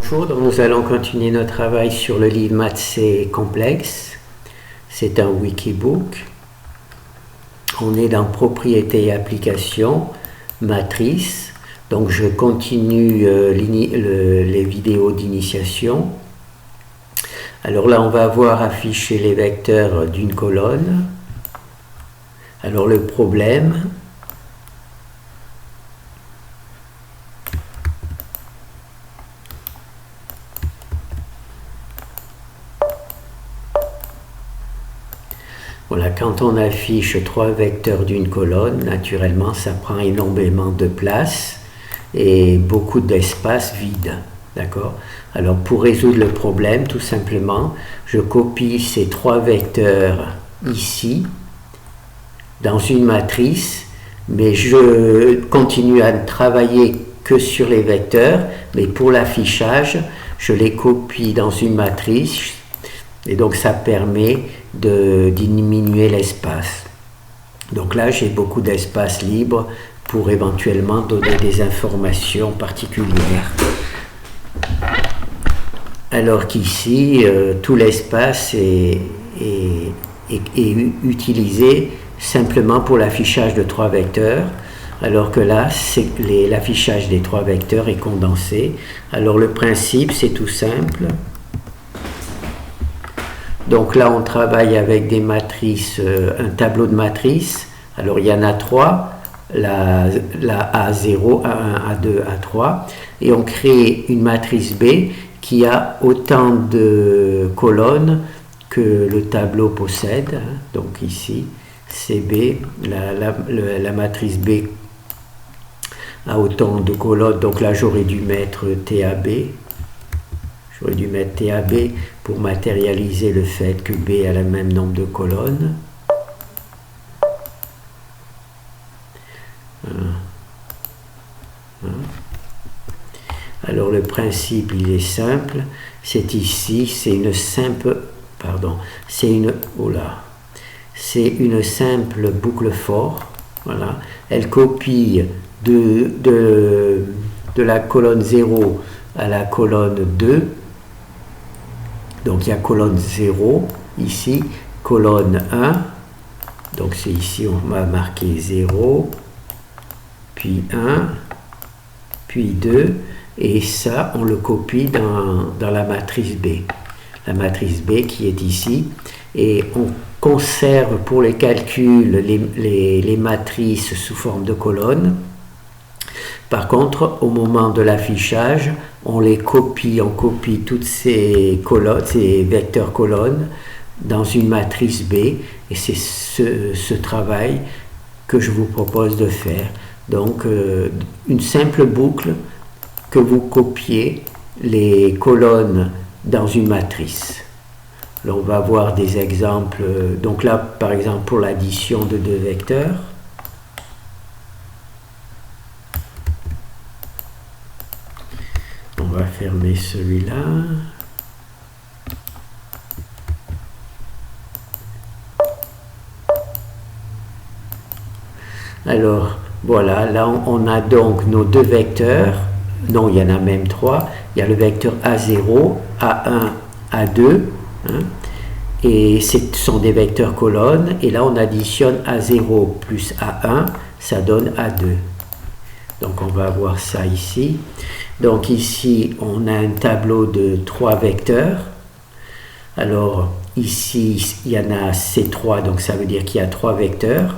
Bonjour, donc nous allons continuer notre travail sur le livre Maths C complexe. C'est un wikibook. On est dans propriété et application, matrice. Donc je continue les vidéos d'initiation. Alors là, on va voir afficher les vecteurs d'une colonne. Alors le problème, voilà, quand on affiche trois vecteurs d'une colonne, naturellement, ça prend énormément de place et beaucoup d'espace vide. D'accord? Alors, pour résoudre le problème, tout simplement, je copie ces trois vecteurs ici, dans une matrice, mais je continue à ne travailler que sur les vecteurs, mais pour l'affichage, je les copie dans une matrice, et donc ça permet de diminuer l'espace. Donc là, j'ai beaucoup d'espace libre pour éventuellement donner des informations particulières. Alors qu'ici, tout l'espace est utilisé simplement pour l'affichage de trois vecteurs, alors que là, l'affichage des trois vecteurs est condensé. Alors le principe, c'est tout simple. Donc là, on travaille avec des matrices, un tableau de matrices. Alors il y en a trois, la A0, A1, A2, A3. Et on crée une matrice B qui a autant de colonnes que le tableau possède. Donc ici, CB, la matrice B a autant de colonnes. Donc là, j'aurais dû mettre TAB. J'aurais dû mettre TAB pour matérialiser le fait que B a le même nombre de colonnes. Alors le principe, il est simple. C'est ici, c'est une simple boucle for. Voilà. Elle copie de la colonne 0 à la colonne 2. Donc il y a colonne 0 ici, colonne 1, donc c'est ici, on va marquer 0, puis 1, puis 2, et ça on le copie dans la matrice B. La matrice B qui est ici, et on conserve pour les calculs les matrices sous forme de colonnes. Par contre, au moment de l'affichage, on copie toutes ces colonnes, ces vecteurs colonnes dans une matrice B, et c'est ce travail que je vous propose de faire. Donc, une simple boucle que vous copiez les colonnes dans une matrice. Là, on va voir des exemples. Donc là, par exemple, pour l'addition de deux vecteurs. On va fermer celui-là. Alors, voilà, là on a donc nos deux vecteurs. Non, il y en a même trois. Il y a le vecteur A0, A1, A2. Et ce sont des vecteurs colonnes. Et là, on additionne A0 plus A1, ça donne A2. Donc, on va voir ça ici. Donc ici, on a un tableau de trois vecteurs. Alors ici, il y en a C3, donc ça veut dire qu'il y a trois vecteurs.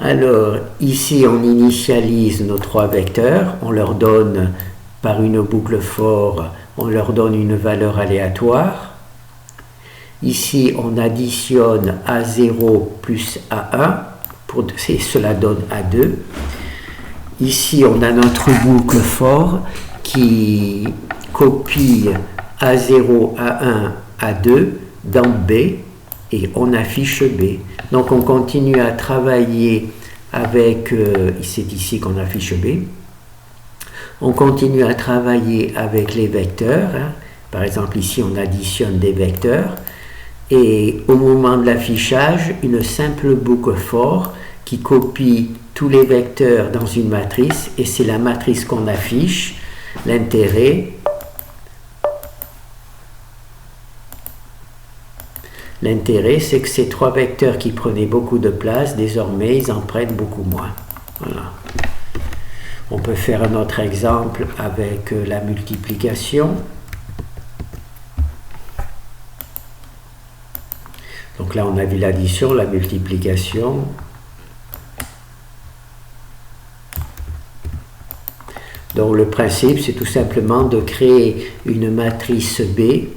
Alors ici, on initialise nos trois vecteurs. On leur donne, par une boucle for, on leur donne une valeur aléatoire. Ici, on additionne A0 plus A1, cela donne A2. Ici, on a notre boucle for qui copie A0, A1, A2 dans B et on affiche B. Donc, on continue à travailler avec, c'est ici qu'on affiche B. On continue à travailler avec les vecteurs. Par exemple, ici, on additionne des vecteurs. Et au moment de l'affichage, une simple boucle for qui copie tous les vecteurs dans une matrice, et c'est la matrice qu'on affiche. L'intérêt, c'est que ces trois vecteurs qui prenaient beaucoup de place, désormais, ils en prennent beaucoup moins. Voilà. On peut faire un autre exemple avec la multiplication. Donc là, on a vu l'addition, la multiplication. Donc le principe, c'est tout simplement de créer une matrice B,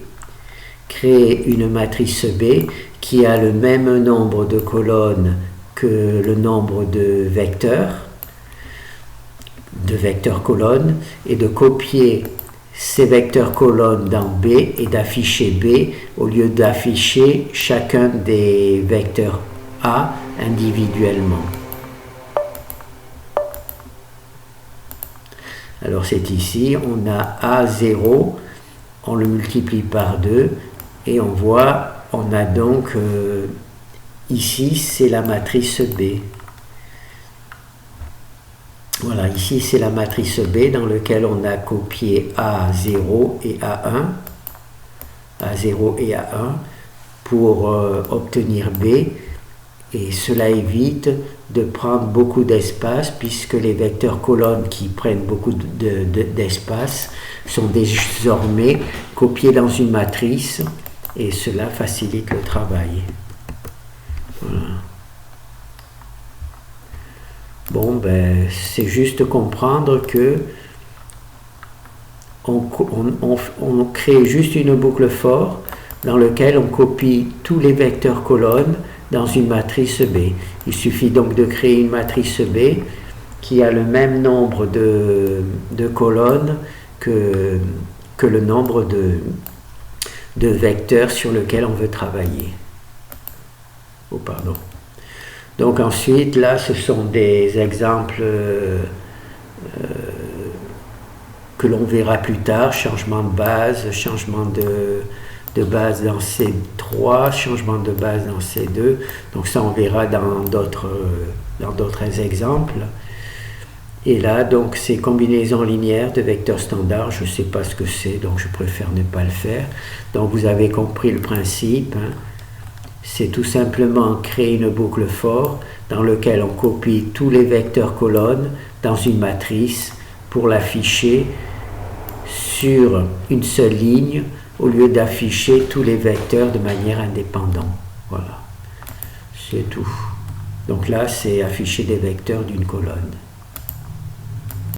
qui a le même nombre de colonnes que le nombre de vecteurs colonnes, et de copier ces vecteurs colonnes dans B et d'afficher B au lieu d'afficher chacun des vecteurs A individuellement. Alors c'est ici, on a A0, on le multiplie par 2 et on voit, on a donc ici c'est la matrice B. Voilà, ici c'est la matrice B dans laquelle on a copié A0 et A1, pour obtenir B, et cela évite de prendre beaucoup d'espace puisque les vecteurs colonnes qui prennent beaucoup d'espace sont désormais copiés dans une matrice et cela facilite le travail. Voilà. Bon, ben, c'est juste comprendre que on crée juste une boucle for dans laquelle on copie tous les vecteurs colonnes dans une matrice B. Il suffit donc de créer une matrice B qui a le même nombre de colonnes que le nombre de vecteurs sur lequel on veut travailler. Oh, pardon. Donc ensuite, là, ce sont des exemples que l'on verra plus tard, changement de base, changement de base dans C3, changement de base dans C2. Donc ça, on verra dans d'autres exemples. Et là, donc, c'est combinaison linéaire de vecteurs standards. Je ne sais pas ce que c'est, donc je préfère ne pas le faire. Donc vous avez compris le principe. Hein. C'est tout simplement créer une boucle for dans laquelle on copie tous les vecteurs colonnes dans une matrice pour l'afficher sur une seule ligne au lieu d'afficher tous les vecteurs de manière indépendante. Voilà, c'est tout. Donc là, c'est afficher des vecteurs d'une colonne.